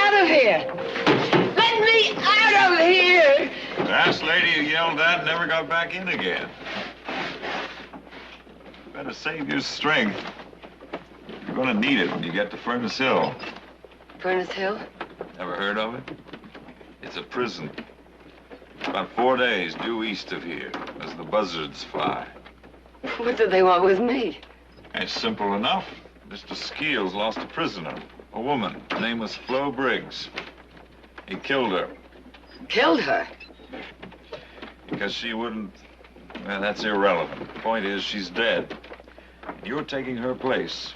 out of here! Let me out of here! The last lady you yelled at never got back in again. Better save your strength. You're gonna need it when you get to Furnace Hill. Furnace Hill? Ever heard of it? It's a prison. About 4 days due east of here, as the buzzards fly. What do they want with me? It's simple enough. Mr. Skeels lost a prisoner, a woman. Her name was Flo Briggs. He killed her. Killed her? Because she wouldn't... Well, that's irrelevant. The point is, she's dead. You're taking her place.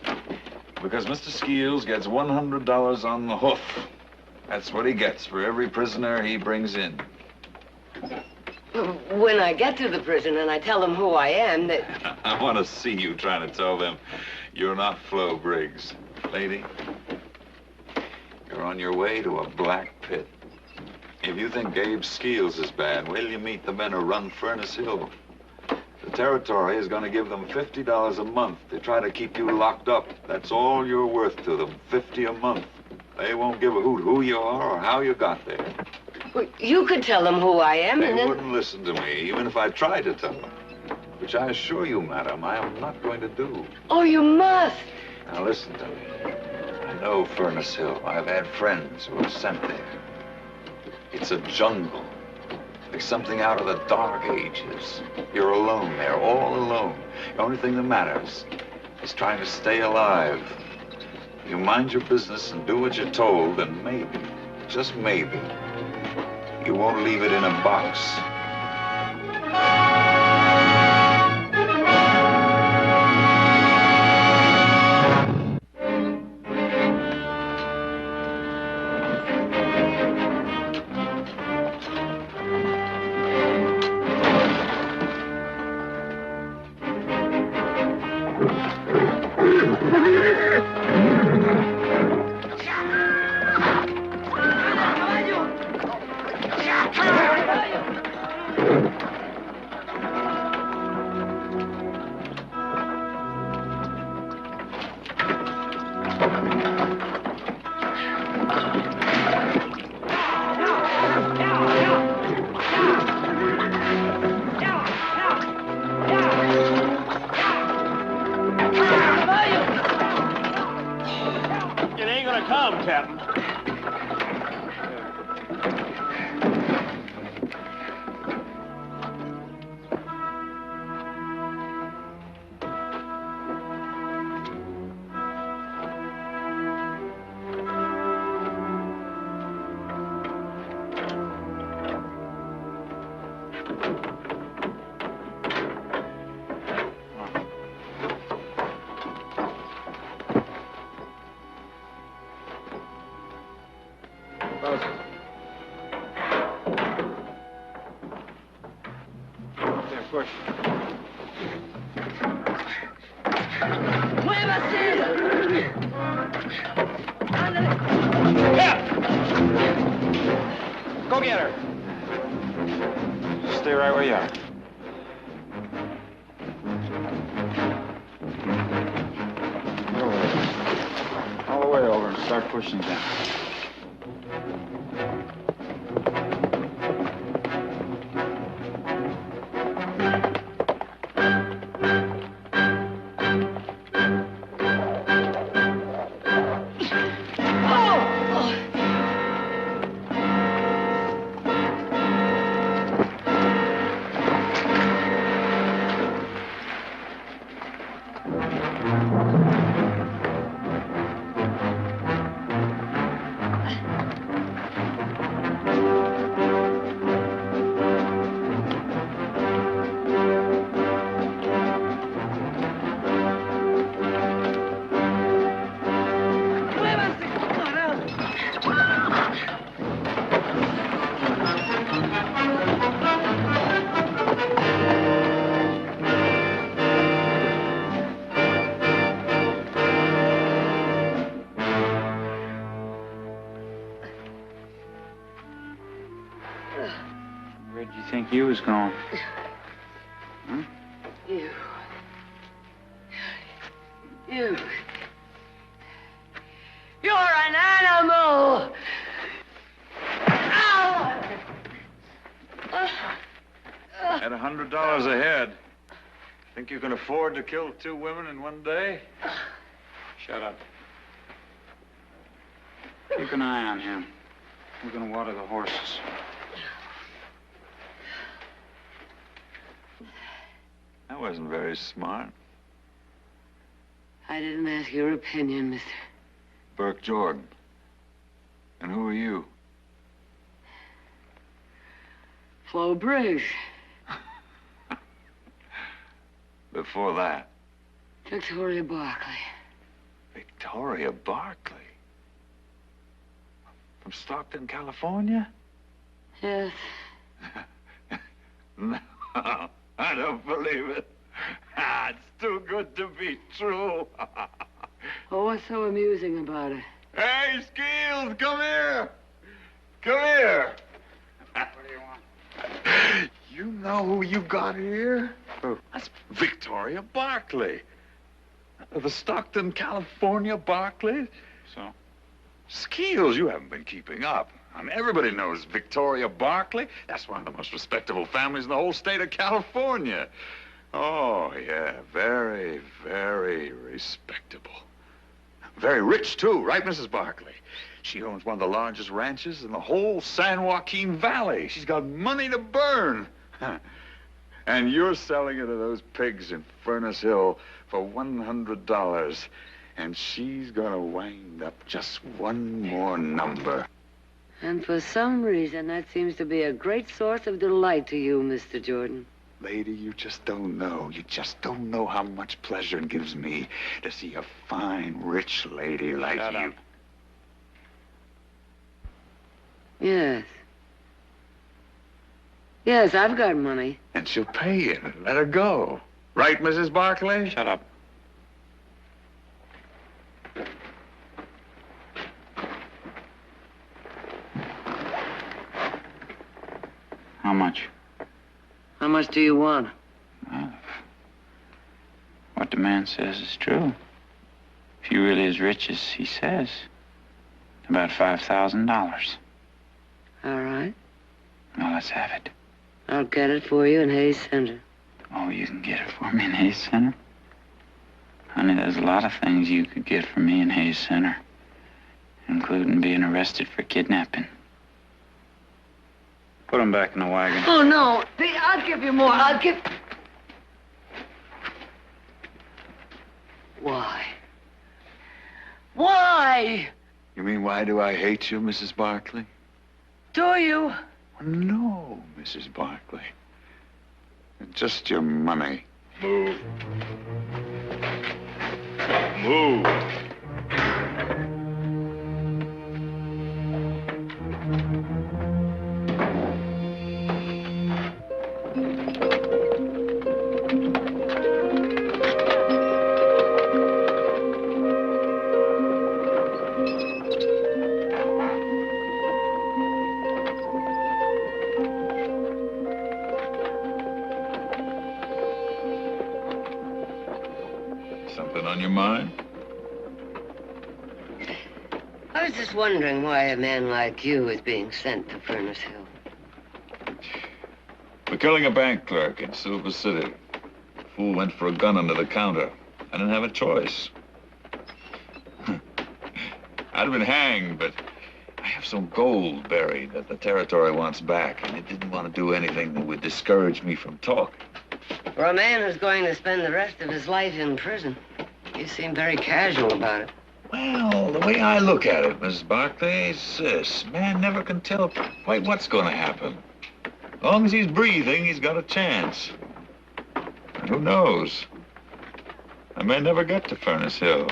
Because Mr. Skeels gets $100 on the hoof. That's what he gets for every prisoner he brings in. When I get to the prison and I tell them who I am, that... I want to see you trying to tell them you're not Flo Briggs. Lady, you're on your way to a black pit. If you think Gabe Skeels is bad, wait till you meet the men who run Furnace Hill. The territory is going to give them $50 a month to try to keep you locked up. That's all you're worth to them, $50 a month. They won't give a hoot who you are or how you got there. Well, you could tell them who I am, They and then... wouldn't listen to me, even if I tried to tell them. Which I assure you, madam, I am not going to do. Oh, you must. Now listen to me. I know Furnace Hill. I've had friends who were sent there. It's a jungle. Like something out of the Dark Ages. You're alone there, all alone. The only thing that matters is trying to stay alive. You mind your business and do what you're told, and maybe, just maybe, you won't leave it in a box. You was gone. Huh? You. You're an animal! Think you can afford to kill 2 women in one day? Shut up. Keep an eye on him. We're gonna water the horses. That wasn't very smart. I didn't ask your opinion, mister. Burke Jordan. And who are you? Flo Briggs. Before that, Victoria Barkley. Victoria Barkley. From Stockton, California? Yes. No, I don't believe it. It's too good to be true. Oh, what's so amusing about it? Hey, Skeels, come here. Come here. What do you want? You know who you got here? Who? That's Victoria Barkley. The Stockton, California Barkley. So? Skeels, you haven't been keeping up. I mean, everybody knows Victoria Barkley. That's one of the most respectable families in the whole state of California. Oh, yeah, very, very respectable. Very rich, too, right, Mrs. Barkley? She owns one of the largest ranches in the whole San Joaquin Valley. She's got money to burn. And you're selling it to those pigs in Furnace Hill for $100. And she's gonna wind up just one more number. And for some reason, that seems to be a great source of delight to you, Mr. Jordan. Lady, you just don't know. You just don't know how much pleasure it gives me to see a fine, rich lady like Shut you. up. Yes. Yes, I've got money. And she'll pay you. Let her go. Right, Mrs. Barkley? Shut up. How much? How much do you want? Well, what the man says is true. If you're really as rich as he says, about $5,000. All right. Well, let's have it. I'll get it for you in Hayes Center. Oh, you can get it for me in Hayes Center? Honey, there's a lot of things you could get for me in Hayes Center, including being arrested for kidnapping. Put him back in the wagon. Oh, no. I'll give you more. I'll give... Why? Why? You mean, why do I hate you, Mrs. Barkley? Do you? No, Mrs. Barkley. Just your money. Move. Move. Something on your mind? I was just wondering why a man like you is being sent to Furnace Hill. We're killing a bank clerk in Silver City. The fool went for a gun under the counter. I didn't have a choice. I'd have been hanged, but I have some gold buried that the territory wants back, and it didn't want to do anything that would discourage me from talking. For a man who's going to spend the rest of his life in prison, you seem very casual about it. Well, the way I look at it, Mrs. Barkley, is this. Man never can tell quite what's going to happen. As long as he's breathing, he's got a chance. And who knows? I may never get to Furnace Hill.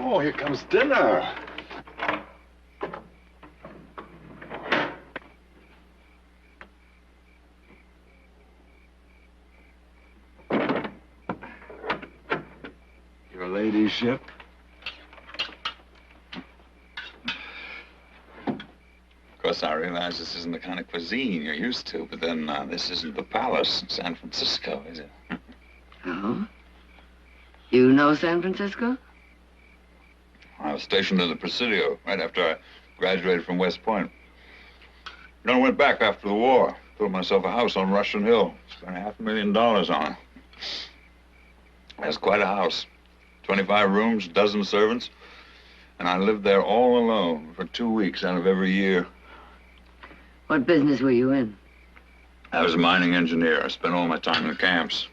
Oh, here comes dinner. Your ladyship. First, I realized this isn't the kind of cuisine you're used to, but then this isn't the palace in San Francisco, is it? Oh? You know San Francisco? I was stationed at the Presidio right after I graduated from West Point. You know, I went back after the war. Built myself a house on Russian Hill. Spent $500,000 on it. That's quite a house. 25 rooms, a dozen servants. And I lived there all alone for 2 weeks out of every year. What business were you in? I was a mining engineer. I spent all my time in the camps.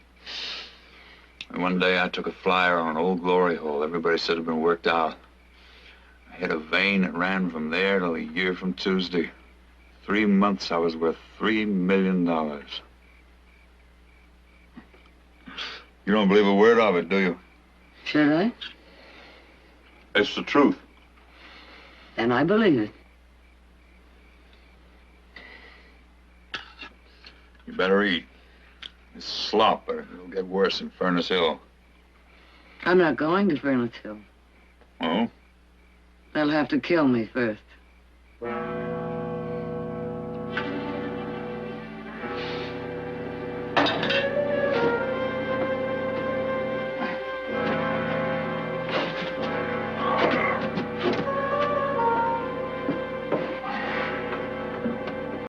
And one day I took a flyer on an old glory hole everybody said had been worked out. I hit a vein that ran from there till a year from Tuesday. 3 months I was worth $3 million. You don't believe a word of it, do you? Should I? It's the truth. Then I believe it. You better eat. This slop, or it'll get worse in Furnace Hill. I'm not going to Furnace Hill. Oh? They'll have to kill me first.